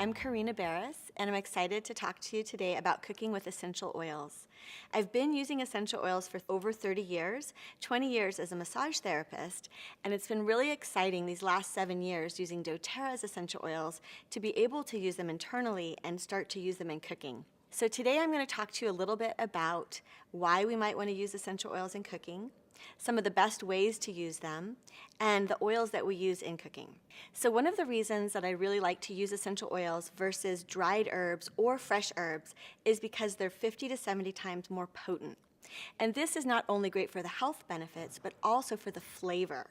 I'm Corinna Barrus, and I'm excited to talk to you today about cooking with essential oils. I've been using essential oils for over 30 years, 20 years as a massage therapist, and it's been really exciting these last 7 years using doTERRA's essential oils to be able to use them internally and start to use them in cooking. So today I'm going to talk to you a little bit about why we might want to use essential oils in cooking, some of the best ways to use them, and the oils that we use in cooking. So one of the reasons that I really like to use essential oils versus dried herbs or fresh herbs is because they're 50 to 70 times more potent. And this is not only great for the health benefits, but also for the flavor.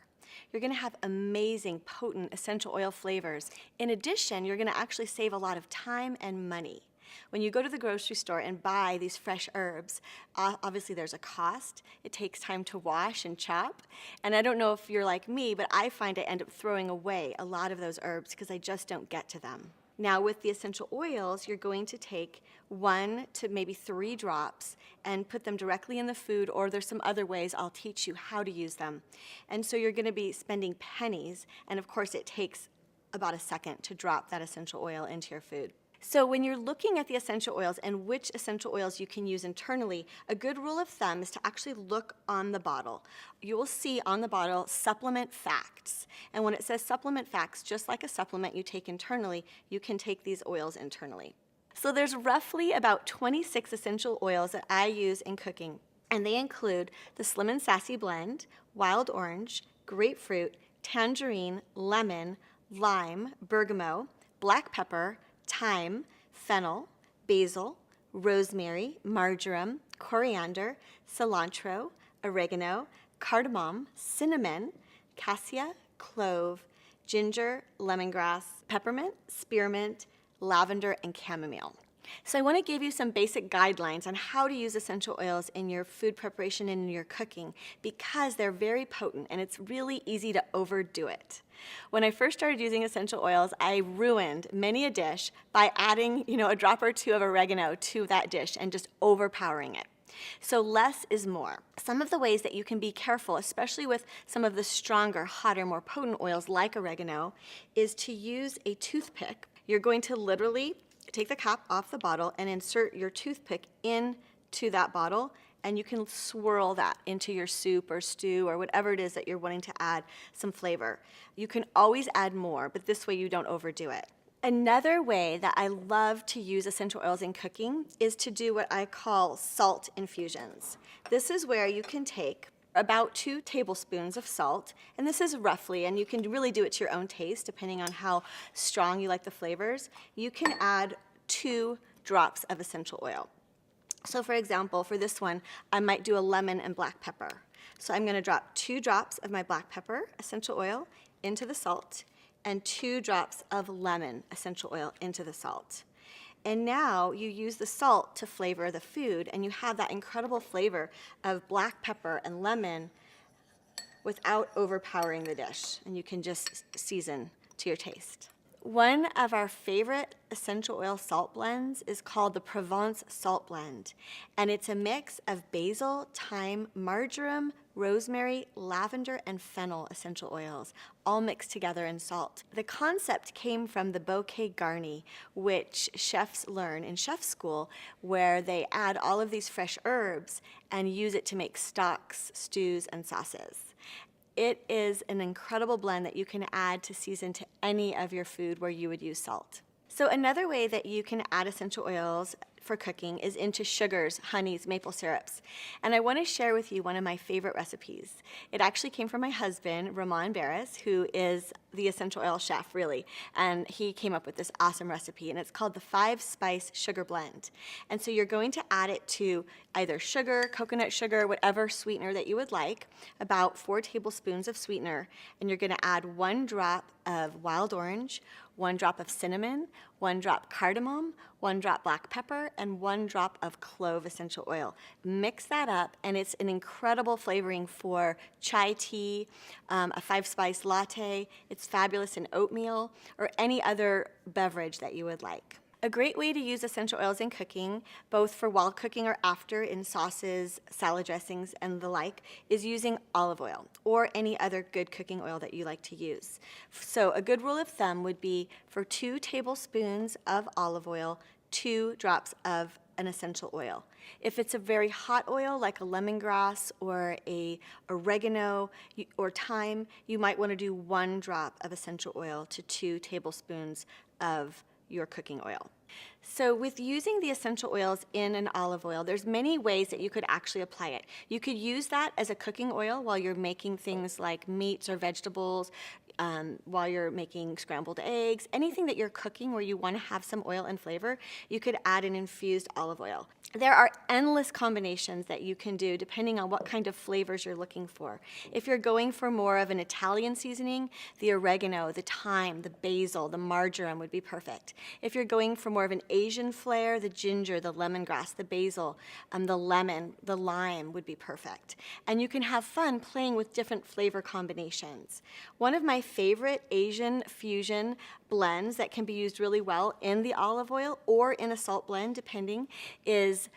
You're going to have amazing, potent essential oil flavors. In addition, you're going to actually save a lot of time and money. When you go to the grocery store and buy these fresh herbs, obviously there's a cost. It takes time to wash and chop. And I don't know if you're like me, but I find I end up throwing away a lot of those herbs because I just don't get to them. Now with the essential oils, you're going to take 1 to maybe 3 drops and put them directly in the food, or there's some other ways I'll teach you how to use them. And so you're going to be spending pennies, and of course it takes about a second to drop that essential oil into your food. So when you're looking at the essential oils and which essential oils you can use internally, a good rule of thumb is to actually look on the bottle. You will see on the bottle supplement facts. And when it says supplement facts, just like a supplement you take internally, you can take these oils internally. So there's roughly about 26 essential oils that I use in cooking. And they include the Slim and Sassy Blend, wild orange, grapefruit, tangerine, lemon, lime, bergamot, black pepper, thyme, fennel, basil, rosemary, marjoram, coriander, cilantro, oregano, cardamom, cinnamon, cassia, clove, ginger, lemongrass, peppermint, spearmint, lavender, and chamomile. So I want to give you some basic guidelines on how to use essential oils in your food preparation and in your cooking because they're very potent and it's really easy to overdo it. When I first started using essential oils, I ruined many a dish by adding, a drop or two of oregano to that dish and just overpowering it. So less is more. Some of the ways that you can be careful, especially with some of the stronger, hotter, more potent oils like oregano, is to use a toothpick. You're going to literally take the cap off the bottle and insert your toothpick into that bottle, and you can swirl that into your soup or stew or whatever it is that you're wanting to add some flavor. You can always add more, but this way you don't overdo it. Another way that I love to use essential oils in cooking is to do what I call salt infusions. This is where you can take about 2 tablespoons of salt, and this is roughly, and you can really do it to your own taste depending on how strong you like the flavors. You can add 2 drops of essential oil. So for example, for this one, I might do a lemon and black pepper. So I'm going to drop 2 drops of my black pepper essential oil into the salt and 2 drops of lemon essential oil into the salt. And now you use the salt to flavor the food, and you have that incredible flavor of black pepper and lemon without overpowering the dish, and you can just season to your taste. One of our favorite essential oil salt blends is called the Provence Salt Blend, and it's a mix of basil, thyme, marjoram, rosemary, lavender, and fennel essential oils, all mixed together in salt. The concept came from the bouquet garni, which chefs learn in chef school, where they add all of these fresh herbs and use it to make stocks, stews, and sauces. It is an incredible blend that you can add to season to any of your food where you would use salt. So another way that you can add essential oils for cooking is into sugars, honeys, maple syrups. And I want to share with you one of my favorite recipes. It actually came from my husband, Barrus, who is the essential oil chef, really. And he came up with this awesome recipe, and it's called the 5-spice sugar blend. And so you're going to add it to either sugar, coconut sugar, whatever sweetener that you would like, about 4 tablespoons of sweetener, and you're going to add 1 drop of wild orange, 1 drop of cinnamon, 1 drop cardamom, 1 drop black pepper, and 1 drop of clove essential oil. Mix that up, and it's an incredible flavoring for chai tea, a 5-spice latte. It's fabulous in oatmeal or any other beverage that you would like. A great way to use essential oils in cooking, both for while cooking or after in sauces, salad dressings, and the like, is using olive oil or any other good cooking oil that you like to use. So a good rule of thumb would be for 2 tablespoons of olive oil, 2 drops of an essential oil. If it's a very hot oil like a lemongrass or a oregano or thyme, you might want to do 1 drop of essential oil to 2 tablespoons of your cooking oil. So with using the essential oils in an olive oil, there's many ways that you could actually apply it. You could use that as a cooking oil while you're making things like meats or vegetables, while you're making scrambled eggs, anything that you're cooking where you want to have some oil and flavor, you could add an infused olive oil. There are endless combinations that you can do depending on what kind of flavors you're looking for. If you're going for more of an Italian seasoning, the oregano, the thyme, the basil, the marjoram would be perfect. If you're going for more of an Asian flair, the ginger, the lemongrass, the basil, the lemon, the lime would be perfect. And you can have fun playing with different flavor combinations. One of my favorite Asian fusion blends that can be used really well in the olive oil or in a salt blend, depending, is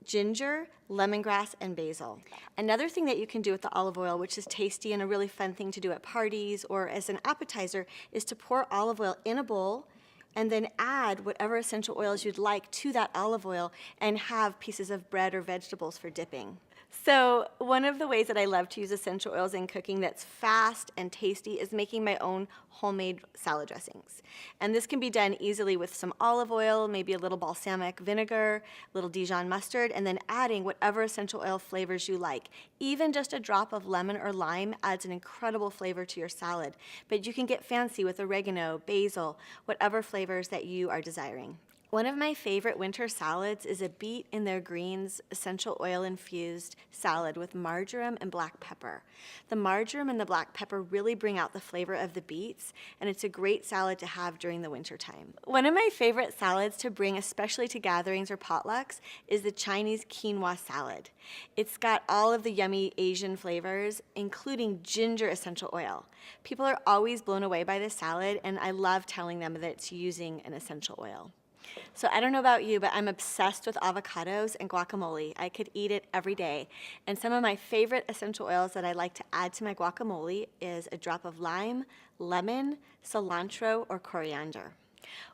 ginger, lemongrass, and basil. Another thing that you can do with the olive oil, which is tasty and a really fun thing to do at parties or as an appetizer, is to pour olive oil in a bowl and then add whatever essential oils you'd like to that olive oil and have pieces of bread or vegetables for dipping. So one of the ways that I love to use essential oils in cooking that's fast and tasty is making my own homemade salad dressings. And this can be done easily with some olive oil, maybe a little balsamic vinegar, a little Dijon mustard, and then adding whatever essential oil flavors you like. Even just a drop of lemon or lime adds an incredible flavor to your salad. But you can get fancy with oregano, basil, whatever flavors that you are desiring. One of my favorite winter salads is a beet in their greens essential oil infused salad with marjoram and black pepper. The marjoram and the black pepper really bring out the flavor of the beets, and it's a great salad to have during the winter time. One of my favorite salads to bring, especially to gatherings or potlucks, is the Chinese quinoa salad. It's got all of the yummy Asian flavors, including ginger essential oil. People are always blown away by this salad, and I love telling them that it's using an essential oil. So I don't know about you, but I'm obsessed with avocados and guacamole. I could eat it every day. And some of my favorite essential oils that I like to add to my guacamole is a drop of lime, lemon, cilantro, or coriander.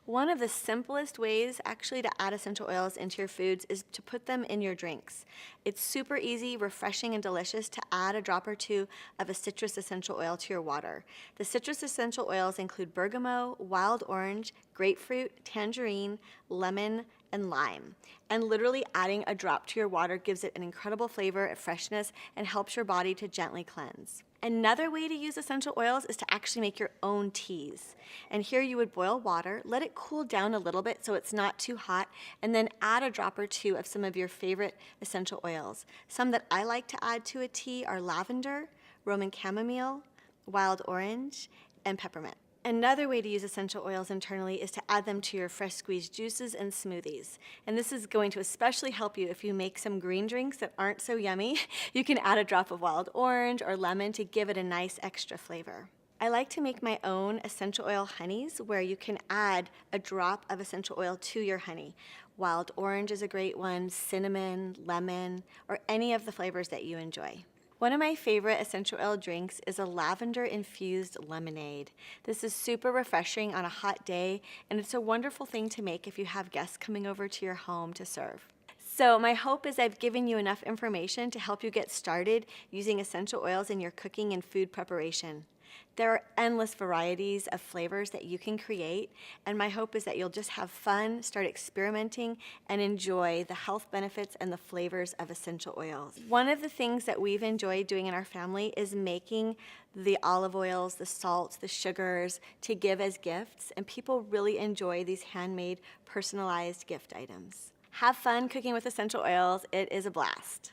One of the simplest ways actually to add essential oils into your foods is to put them in your drinks. It's super easy, refreshing, and delicious to add a drop or 2 of a citrus essential oil to your water. The citrus essential oils include bergamot, wild orange, grapefruit, tangerine, lemon, and lime. And literally adding a drop to your water gives it an incredible flavor, freshness, and helps your body to gently cleanse. Another way to use essential oils is to actually make your own teas. And here you would boil water, let it cool down a little bit so it's not too hot, and then add a drop or 2 of some of your favorite essential oils. Some that I like to add to a tea are lavender, Roman chamomile, wild orange, and peppermint. Another way to use essential oils internally is to add them to your fresh squeezed juices and smoothies. And this is going to especially help you if you make some green drinks that aren't so yummy. You can add a drop of wild orange or lemon to give it a nice extra flavor. I like to make my own essential oil honeys where you can add a drop of essential oil to your honey. Wild orange is a great one, cinnamon, lemon, or any of the flavors that you enjoy. One of my favorite essential oil drinks is a lavender-infused lemonade. This is super refreshing on a hot day, and it's a wonderful thing to make if you have guests coming over to your home to serve. So my hope is I've given you enough information to help you get started using essential oils in your cooking and food preparation. There are endless varieties of flavors that you can create, and my hope is that you'll just have fun, start experimenting, and enjoy the health benefits and the flavors of essential oils. One of the things that we've enjoyed doing in our family is making the olive oils, the salts, the sugars to give as gifts, and people really enjoy these handmade, personalized gift items. Have fun cooking with essential oils. It is a blast.